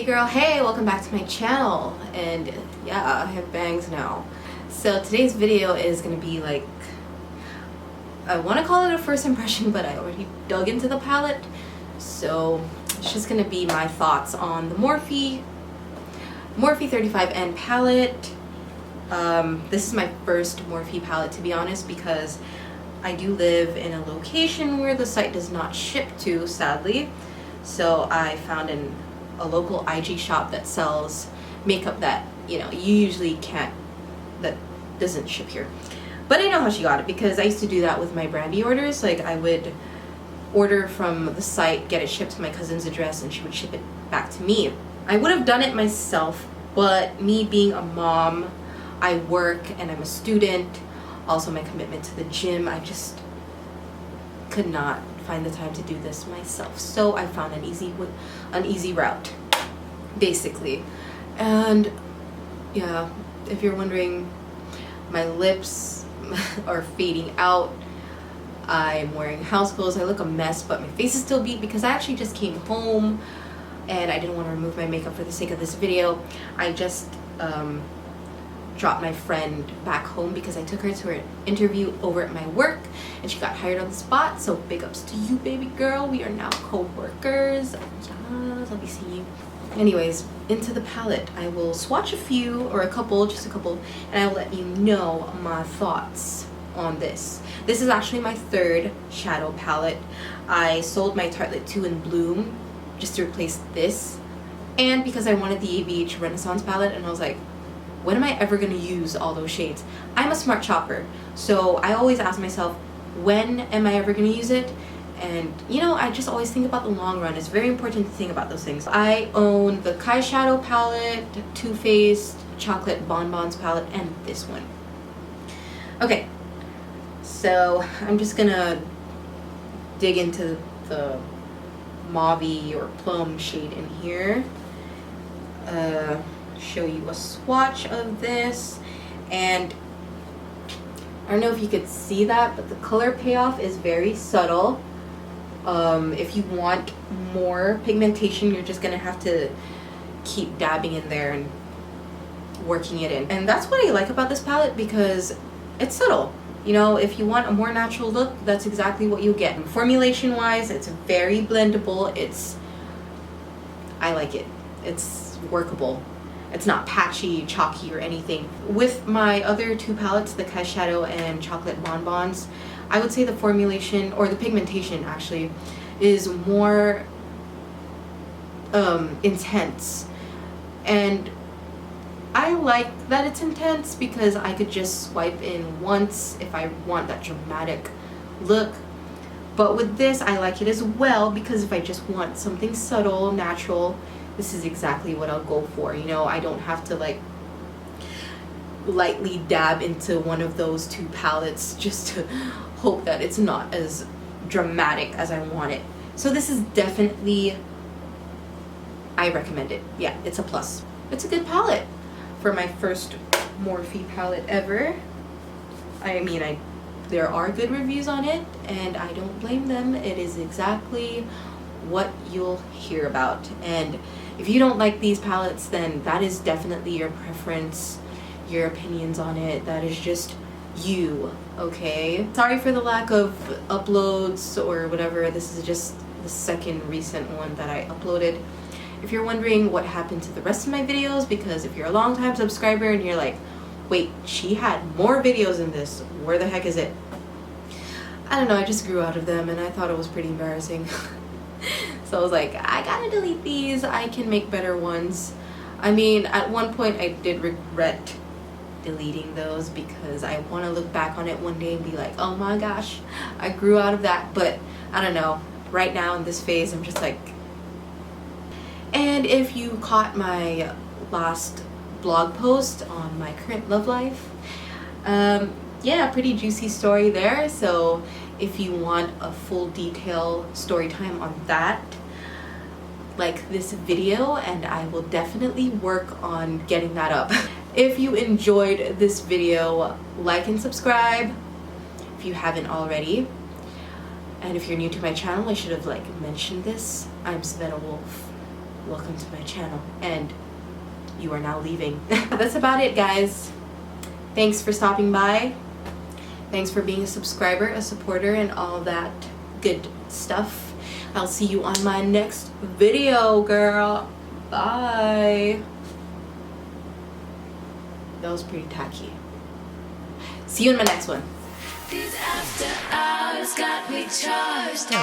girl, hey, welcome back to my channel. And yeah, I have bangs now. So today's video is gonna be like, I want to call it a first impression, but I already dug into the palette, so it's just gonna be my thoughts on the Morphe 35N palette. This is my first Morphe palette, to be honest, because I do live in a location where the site does not ship to, sadly. So I found a local IG shop that sells makeup that, you know, you usually can't, that doesn't ship here. But I know how she got it, because I used to do that with my Brandy orders. Like, I would order from the site, get it shipped to my cousin's address, and she would ship it back to me. I would have done it myself, but me being a mom, I work and I'm a student, also my commitment to the gym, I just could not find the time to do this myself. So I found an easy route, basically. And yeah, if you're wondering, my lips are fading out. I'm wearing house clothes. I look a mess, but my face is still beat because I actually just came home and I didn't want to remove my makeup for the sake of this video. I just dropped my friend back home because I took her to her interview over at my work and she got hired on the spot. So big ups to you, baby girl. We are now co-workers. Yes, I'll be seeing you. Anyways, into the palette. I will swatch a few, or just a couple, and I will let you know my thoughts on this. This is actually my third shadow palette. I sold my Tartelette 2 in Bloom just to replace this, and because I wanted the ABH Renaissance palette, and I was like, when am I ever going to use all those shades? I'm a smart shopper, so I always ask myself, when am I ever going to use it? And you know, I just always think about the long run. It's very important to think about those things. I own the Kai Shadow palette, Too Faced Chocolate Bonbons palette, and this one. Okay, so I'm just gonna dig into the mauve or plum shade in here. Show you a swatch of this, and I don't know if you could see that, but the color payoff is very subtle. If you want more pigmentation, you're just gonna have to keep dabbing in there and working it in. And that's what I like about this palette, because it's subtle. You know, if you want a more natural look, that's exactly what you get. Formulation wise, it's very blendable. I like it. It's workable. It's not patchy, chalky, or anything. With my other two palettes, the Kai Shadow and Chocolate Bonbons, I would say the formulation, or the pigmentation actually, is more intense. And I like that it's intense because I could just swipe in once if I want that dramatic look. But with this, I like it as well because if I just want something subtle, natural, this is exactly what I'll go for. You know, I don't have to like lightly dab into one of those two palettes just to hope that it's not as dramatic as I want it. So this is definitely, I recommend it. Yeah, it's a plus. It's a good palette for my first Morphe palette ever. I mean, there are good reviews on it and I don't blame them. It is exactly what you'll hear about. And if you don't like these palettes, then that is definitely your preference, your opinions on it. That is just you, okay? Sorry for the lack of uploads or whatever. This is just the second recent one that I uploaded. If you're wondering what happened to the rest of my videos, because if you're a long-time subscriber and you're like, wait, she had more videos than this, where the heck is it? I don't know, I just grew out of them and I thought it was pretty embarrassing. So I was like, I gotta delete these, I can make better ones. I mean, at one point I did regret deleting those because I want to look back on it one day and be like, oh my gosh, I grew out of that. But I don't know, right now in this phase I'm just like. And if you caught my last blog post on my current love life, yeah, pretty juicy story there. So if you want a full detail story time on that, like this video, and I will definitely work on getting that up. If you enjoyed this video, like and subscribe if you haven't already. And if you're new to my channel, I should have like mentioned this. I'm Savannah Wolf. welcome to my channel, and you are now leaving. That's about it, guys. Thanks for stopping by. Thanks for being a subscriber, a supporter, and all that good stuff. I'll see you on my next video, girl. Bye. That was pretty tacky. See you in my next one. These after hours got me charged.